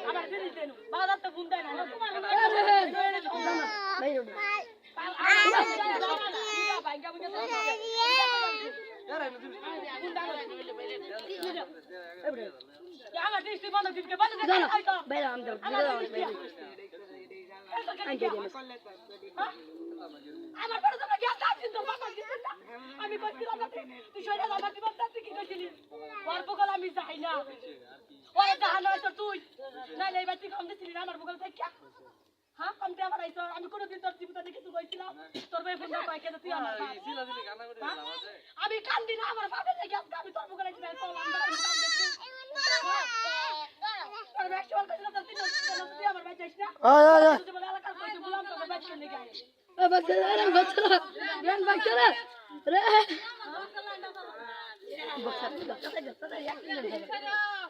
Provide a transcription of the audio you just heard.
আমার জিনিস দেন বাজার তো বুন দেয় না আমার দৃষ্টি বন্ধ দিকে বন্ধ আমার বড় তোমরা গ্যাস আসছেন তো বাবা দিছেন না আমি কইছিলাম না তুই সইরা আমার জীবন তাতে কি কইছিলি ওর বগল আমি যাই না ওরে জাহানো তো তুই না নাই বাতি কম দিছিলি না আমার বগল থেকে হ্যাঁ কমতে আমার আইছো আমি কোনদিন তোর জীবনে কিছু কইছিলাম তোর ভাই ফোন পাই কেন তুই আমার আমি কান্দি না আমার বাবা যে গ্যাস আমি তোর বগল আইছি তো আমরা কাম দেখি তোর ব্যাগ সর কইছিস তো তুই আমার ভাই যাইস না তুই বলে এলাকার কইছিস বললাম তোর ব্যাগ কেন নিয়ে I Baksalar, yan baksalar. Baksalar,